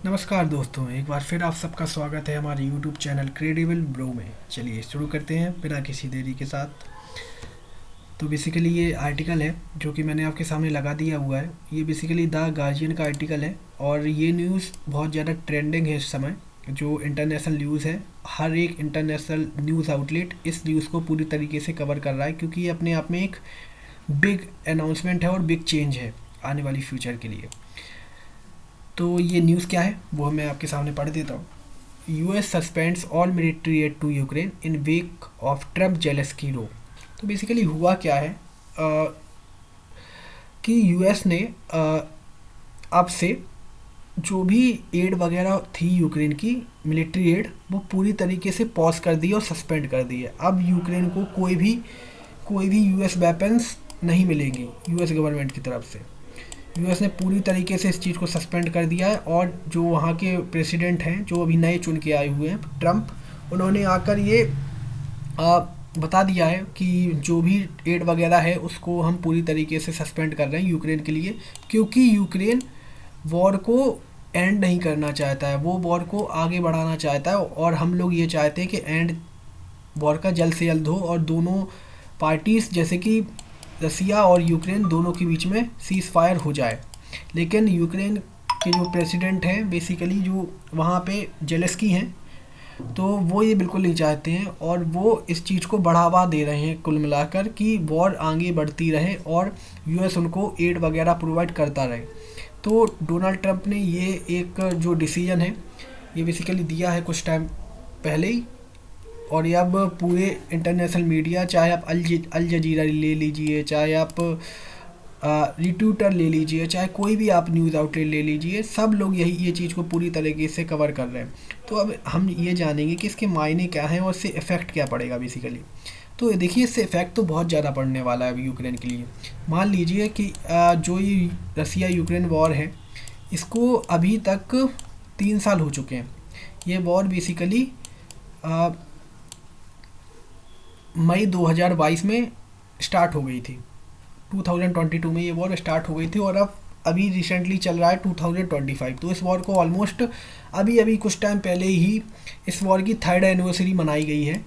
नमस्कार दोस्तों, एक बार फिर आप सबका स्वागत है हमारे YouTube चैनल क्रेडिबल ब्रो में। चलिए शुरू करते हैं बिना किसी देरी के साथ। तो बेसिकली ये आर्टिकल है जो कि मैंने आपके सामने लगा दिया हुआ है। ये बेसिकली द गार्जियन का आर्टिकल है और ये न्यूज़ बहुत ज़्यादा ट्रेंडिंग है इस समय। जो इंटरनेशनल न्यूज़ है, हर एक इंटरनेशनल न्यूज़ आउटलेट इस न्यूज़ को पूरी तरीके से कवर कर रहा है, क्योंकि ये अपने आप में एक बिग अनाउंसमेंट है और बिग चेंज है आने वाली फ्यूचर के लिए। तो ये न्यूज़ क्या है वो मैं आपके सामने पढ़ देता हूँ। US suspends all military aid to Ukraine in wake of Trump Zelensky row. तो बेसिकली हुआ क्या है कि यूएस ने अब से जो भी एड वगैरह थी यूक्रेन की, मिलिट्री एड, वो पूरी तरीके से पॉज कर दी और सस्पेंड कर दी है। अब यूक्रेन को कोई भी यूएस वेपन्स नहीं मिलेंगी यूएस गवर्नमेंट की तरफ से। यूएस ने पूरी तरीके से इस चीज़ को सस्पेंड कर दिया है और जो वहाँ के प्रेसिडेंट हैं, जो अभी नए चुन के आए हुए हैं ट्रम्प, उन्होंने आकर ये बता दिया है कि जो भी एड वगैरह है उसको हम पूरी तरीके से सस्पेंड कर रहे हैं यूक्रेन के लिए, क्योंकि यूक्रेन वॉर को एंड नहीं करना चाहता है, वो वॉर को आगे बढ़ाना चाहता है और हम लोग ये चाहते हैं कि एंड वॉर का जल्द से जल्द हो और दोनों पार्टीज़ जैसे कि रसिया और यूक्रेन दोनों के बीच में सीज़ फायर हो जाए। लेकिन यूक्रेन के जो प्रेसिडेंट हैं, बेसिकली जो वहाँ पे जेलेस्की हैं, तो वो ये बिल्कुल नहीं चाहते हैं और वो इस चीज़ को बढ़ावा दे रहे हैं कुल मिलाकर कि वॉर आगे बढ़ती रहे और यूएस उनको एड वगैरह प्रोवाइड करता रहे। तो डोनाल्ड ट्रंप ने ये एक जो डिसीजन है ये बेसिकली दिया है कुछ टाइम पहले ही, और ये अब पूरे इंटरनेशनल मीडिया, चाहे आप अल जजीरा ले लीजिए, चाहे आप रिट्यूटर ले लीजिए, चाहे कोई भी आप न्यूज़ आउटलेट ले लीजिए, सब लोग ये चीज़ को पूरी तरीके से कवर कर रहे हैं। तो अब हम ये जानेंगे कि इसके मायने क्या हैं और इससे इफ़ेक्ट क्या पड़ेगा बेसिकली। तो देखिए, इससे इफ़ेक्ट तो बहुत ज़्यादा पड़ने वाला है अभी यूक्रेन के लिए। मान लीजिए कि जो ये रसिया यूक्रेन वॉर है, इसको अभी तक 3 साल हो चुके हैं। ये वॉर बेसिकली मई 2022 में स्टार्ट हो गई थी। 2022 में ये वॉर स्टार्ट हो गई थी और अब अभी रिसेंटली चल रहा है 2025। तो इस वॉर को ऑलमोस्ट अभी अभी कुछ टाइम पहले ही इस वॉर की 3rd एनिवर्सरी मनाई गई है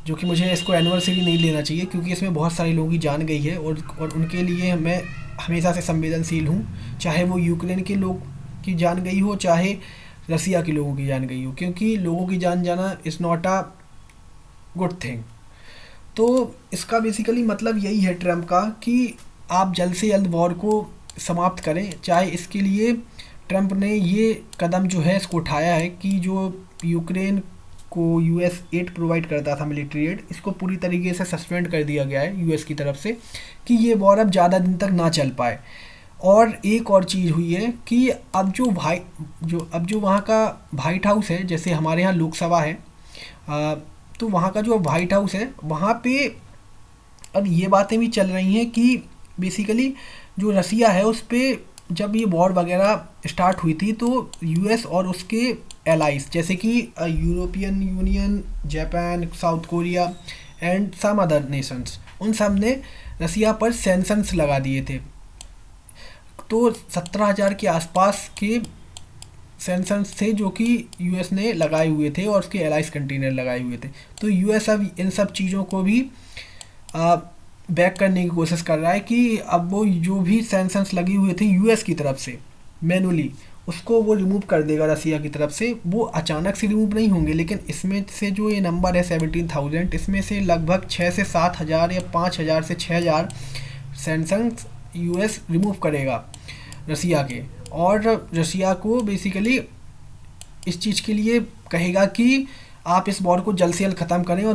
जो कि मुझे इसको एनिवर्सरी नहीं लेना चाहिए, क्योंकि इसमें बहुत सारे लोगों की जान गई है और उनके लिए मैं हमेशा से संवेदनशील हूँ, चाहे वो यूक्रेन के लोग की जान गई हो, चाहे रसिया के लोगों की जान गई हो, क्योंकि लोगों की जान जाना is not a good thing. तो इसका बेसिकली मतलब यही है ट्रम्प का कि आप जल्द से जल्द वॉर को समाप्त करें। चाहे इसके लिए ट्रम्प ने ये कदम जो है इसको उठाया है कि जो यूक्रेन को यूएस एड प्रोवाइड करता था, मिलिट्री एड, इसको पूरी तरीके से सस्पेंड कर दिया गया है यूएस की तरफ से कि ये वॉर अब ज़्यादा दिन तक ना चल पाए। और एक और चीज़ हुई है कि अब जो वहाँ का वाइट हाउस है, जैसे हमारे यहाँ लोकसभा है, तो वहाँ का जो वाइट हाउस है, वहाँ पे अब ये बातें भी चल रही हैं कि बेसिकली जो रसिया है उस पे जब ये वॉर वगैरह स्टार्ट हुई थी, तो यूएस और उसके एलाइज जैसे कि European Union, Japan, South Korea and some other nations, उन सब ने रसिया पर सैंक्शंस लगा दिए थे। तो 17,000 के आसपास के सैंक्शंस थे जो कि यूएस ने लगाए हुए थे और उसके एलाइज कंटेनर लगाए हुए थे। तो यूएस अब इन सब चीज़ों को भी बैक करने की कोशिश कर रहा है कि अब वो जो भी सैंक्शंस लगी हुए थे यूएस की तरफ से मैनुअली, उसको वो रिमूव कर देगा रसिया की तरफ से। वो अचानक से रिमूव नहीं होंगे, लेकिन इसमें से जो ये नंबर है 17,000, इसमें से लगभग 6 से 7 हज़ार या 5,000 से 6,000 सैंक्शंस यूएस रिमूव करेगा रसिया के, और रसिया को बेसिकली इस चीज़ के लिए कहेगा कि आप इस वॉर को जल्द से जल्द ख़त्म करें और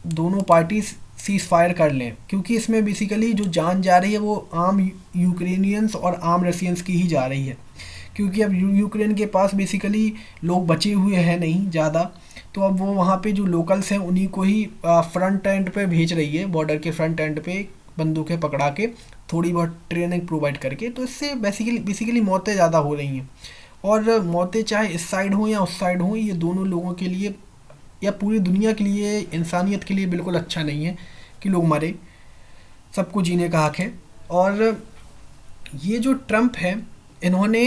दोनों पार्टी सीज़ फायर कर लें, क्योंकि इसमें बेसिकली जो जान जा रही है वो आम यूक्रेनियंस और आम रसियंस की ही जा रही है, क्योंकि अब यूक्रेन के पास बेसिकली लोग बचे हुए हैं नहीं ज़्यादा। तो अब वो वहाँ पे जो लोकल्स हैं उन्हीं को ही फ्रंट एंड पे भेज रही है, बॉर्डर के फ्रंट एंड पे बंदूकें पकड़ा के, थोड़ी बहुत ट्रेनिंग प्रोवाइड करके। तो इससे बेसिकली मौतें ज़्यादा हो रही हैं, और मौतें चाहे इस साइड हों या उस साइड हों, ये दोनों लोगों के लिए या पूरी दुनिया के लिए, इंसानियत के लिए बिल्कुल अच्छा नहीं है कि लोग मरे। सबको जीने का हक है। और ये जो ट्रम्प है, इन्होंने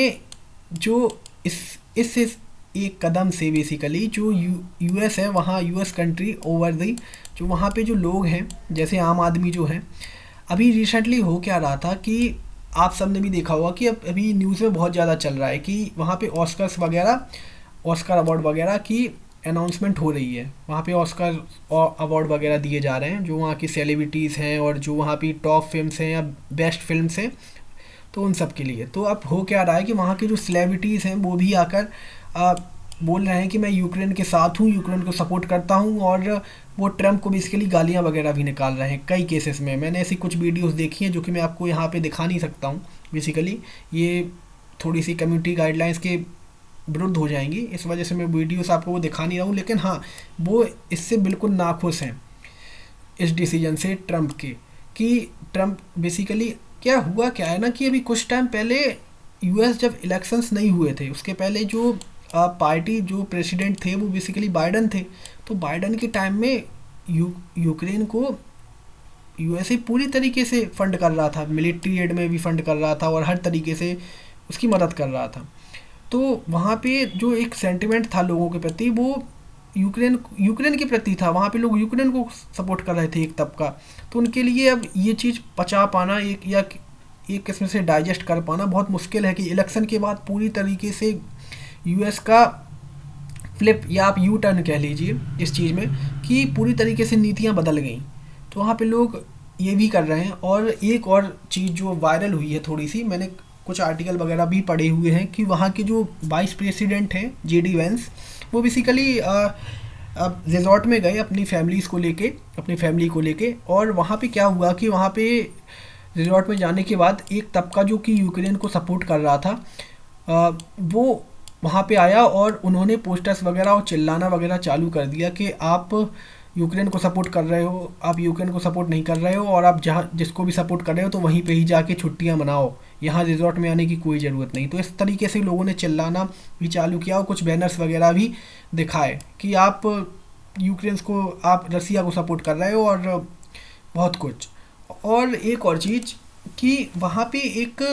जो इस एक कदम से बेसिकली जो यूएस है, वहाँ यूएस कंट्री ओवर दी, जो वहाँ पे जो लोग हैं जैसे आम आदमी जो हैं, अभी रिसेंटली हो क्या रहा था कि आप सबने भी देखा होगा कि अब अभी न्यूज़ में बहुत ज़्यादा चल रहा है कि वहाँ पे ऑस्कर्स वगैरह, ऑस्कर अवार्ड वगैरह की अनाउंसमेंट हो रही है। वहाँ पे ऑस्कर अवार्ड वगैरह दिए जा रहे हैं जो वहाँ की सेलिब्रिटीज़ हैं और जो वहाँ की टॉप फिल्म्स हैं या बेस्ट फिल्म्स हैं, तो उन सब के लिए। तो अब हो क्या रहा है कि वहाँ के जो सेलिब्रिटीज़ हैं वो भी आकर आ, बोल रहे हैं कि मैं यूक्रेन के साथ हूँ, यूक्रेन को सपोर्ट करता हूँ, और वो ट्रम्प को बेसिकली गालियाँ वगैरह भी निकाल रहे हैं कई केसेस में। मैंने ऐसी कुछ वीडियोस देखी हैं जो कि मैं आपको यहाँ पे दिखा नहीं सकता हूँ, बेसिकली ये थोड़ी सी कम्युनिटी गाइडलाइंस के विरुद्ध हो जाएंगी, इस वजह से मैं वीडियोस आपको वो दिखा नहीं रहा हूँ। लेकिन हाँ, वो इससे बिल्कुल नाखुश हैं इस डिसीजन से ट्रम्प के, कि ट्रम्प बेसिकली क्या हुआ क्या है ना कि अभी कुछ टाइम पहले यूएस जब इलेक्शंस नहीं हुए थे उसके पहले जो पार्टी जो प्रेसिडेंट थे वो बेसिकली बाइडन थे। तो बाइडन के टाइम में यूक्रेन को यूएसए पूरी तरीके से फंड कर रहा था, मिलिट्री एड में भी फंड कर रहा था और हर तरीके से उसकी मदद कर रहा था। तो वहाँ पे जो एक सेंटिमेंट था लोगों के प्रति वो यूक्रेन के प्रति था, वहाँ पे लोग यूक्रेन को सपोर्ट कर रहे थे एक तबका। तो उनके लिए अब ये चीज़ पचा पाना एक किस्म से डाइजेस्ट कर पाना बहुत मुश्किल है कि इलेक्शन के बाद पूरी तरीके से यूएस का फ्लिप या आप यू टर्न कह लीजिए इस चीज़ में कि पूरी तरीके से नीतियाँ बदल गई। तो वहाँ पे लोग ये भी कर रहे हैं। और एक और चीज़ जो वायरल हुई है थोड़ी सी, मैंने कुछ आर्टिकल वगैरह भी पढ़े हुए हैं कि वहाँ के जो वाइस प्रेसिडेंट हैं जेडी वेंस, वो बेसिकली अब रिजॉर्ट में गए अपनी फैमिली को लेके। और वहाँ पे क्या हुआ कि वहाँ पे रिजॉर्ट में जाने के बाद एक तबका जो कि यूक्रेन को सपोर्ट कर रहा था वो वहाँ पे आया और उन्होंने पोस्टर्स वगैरह और चिल्लाना वगैरह चालू कर दिया कि आप यूक्रेन को सपोर्ट कर रहे हो, आप यूक्रेन को सपोर्ट नहीं कर रहे हो, और आप जहाँ जिसको भी सपोर्ट कर रहे हो तो वहीं पे ही जाके छुट्टियाँ मनाओ, यहाँ रिजॉर्ट में आने की कोई ज़रूरत नहीं। तो इस तरीके से लोगों ने चिल्लाना भी चालू किया और कुछ बैनर्स वगैरह भी दिखाए कि आप यूक्रेन को, आप रसिया को सपोर्ट कर रहे हो और बहुत कुछ। और एक और चीज़ कि वहाँ पे एक,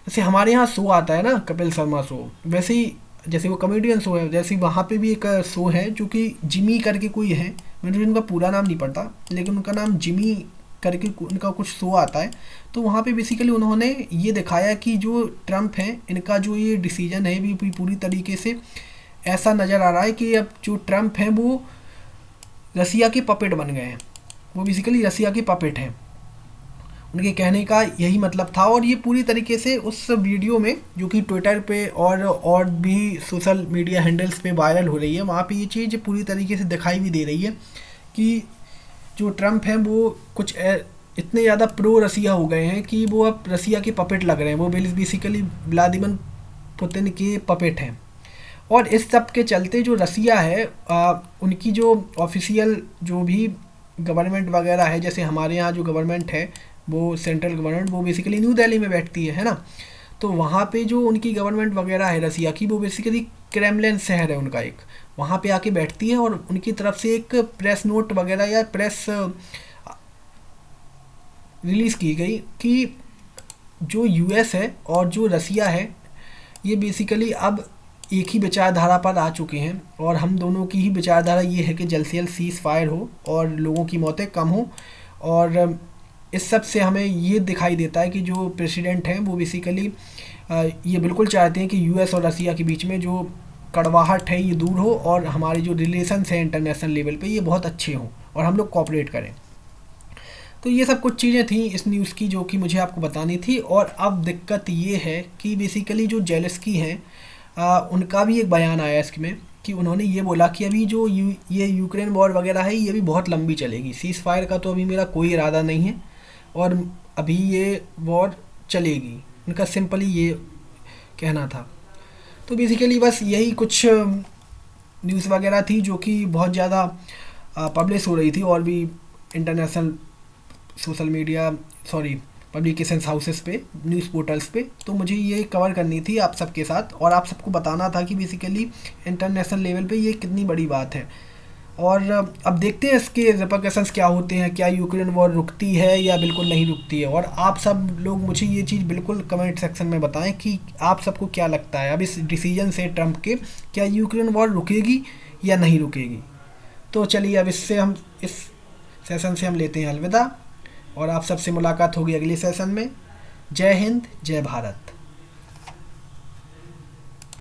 जैसे हमारे यहाँ शो आता है ना कपिल शर्मा शो, वैसे ही जैसे वो कॉमेडियन शो है, जैसे वहाँ पे भी एक शो है जो कि जिमी करके कोई है, मुझे उनका पूरा नाम नहीं पता लेकिन उनका नाम जिमी करके उनका कुछ शो आता है। तो वहाँ पे बेसिकली उन्होंने ये दिखाया कि जो ट्रम्प हैं इनका जो ये डिसीजन है भी पूरी तरीके से ऐसा नज़र आ रहा है कि अब जो ट्रम्प हैं वो रसिया के पपेट बन गए हैं, वो बेसिकली रसिया के पपेट हैं। उनके कहने का यही मतलब था। और ये पूरी तरीके से उस वीडियो में जो कि ट्विटर पे और भी सोशल मीडिया हैंडल्स पे वायरल हो रही है, वहाँ पे ये चीज़ पूरी तरीके से दिखाई भी दे रही है कि जो ट्रम्प हैं वो कुछ इतने ज़्यादा प्रो रसिया हो गए हैं कि वो अब रसिया के पपेट लग रहे हैं, वो बेसिकली व्लादिमीर पुतिन के पपेट हैं। और इस सब के चलते जो रसिया है उनकी जो ऑफिशियल जो भी गवर्नमेंट वगैरह है, जैसे हमारे यहाँ जो गवर्नमेंट है वो सेंट्रल गवर्नमेंट, वो बेसिकली न्यू दिल्ली में बैठती है ना। तो वहाँ पे जो उनकी गवर्नमेंट वगैरह है रसिया की, वो बेसिकली क्रेमलिन शहर है उनका एक, वहाँ पे आके बैठती है और उनकी तरफ से एक प्रेस नोट वगैरह या प्रेस रिलीज़ की गई कि जो यूएस है और जो रसिया है ये बेसिकली अब एक ही विचारधारा पर आ चुके हैं, और हम दोनों की ही विचारधारा ये है कि जल्द से जल्द सीज़ फायर हो और लोगों की मौतें कम हो। और इस सब से हमें ये दिखाई देता है कि जो प्रेसिडेंट हैं वो बेसिकली ये बिल्कुल चाहते हैं कि यूएस और रसिया के बीच में जो कड़वाहट है ये दूर हो और हमारे जो रिलेशंस हैं इंटरनेशनल लेवल पे ये बहुत अच्छे हों और हम लोग कोऑपरेट करें। तो ये सब कुछ चीज़ें थी इस न्यूज़ की जो कि मुझे आपको बतानी थी। और अब दिक्कत ये है कि बेसिकली जो जेलेंस्की हैं उनका भी एक बयान आया इसमें कि उन्होंने ये बोला कि अभी जो ये यूक्रेन वॉर वगैरह है ये भी बहुत लंबी चलेगी, सीज़ फायर का तो अभी मेरा कोई इरादा नहीं है और अभी ये वॉर चलेगी, उनका सिंपली ये कहना था। तो बेसिकली बस यही कुछ न्यूज़ वगैरह थी जो कि बहुत ज़्यादा पब्लिश हो रही थी और भी international social media publications houses पे, न्यूज़ पोर्टल्स पे। तो मुझे ये कवर करनी थी आप सबके साथ और आप सबको बताना था कि बेसिकली इंटरनेशनल लेवल पे ये कितनी बड़ी बात है। और अब देखते हैं इसके रिपरकशंस क्या होते हैं, क्या यूक्रेन वॉर रुकती है या बिल्कुल नहीं रुकती है। और आप सब लोग मुझे ये चीज़ बिल्कुल कमेंट सेक्शन में बताएं कि आप सबको क्या लगता है अब इस डिसीजन से ट्रम्प के, क्या यूक्रेन वॉर रुकेगी या नहीं रुकेगी। तो चलिए अब इससे हम इस सेशन से हम लेते हैं अलविदा, और आप सबसे मुलाकात होगी अगले सेशन में। जय हिंद, जय भारत।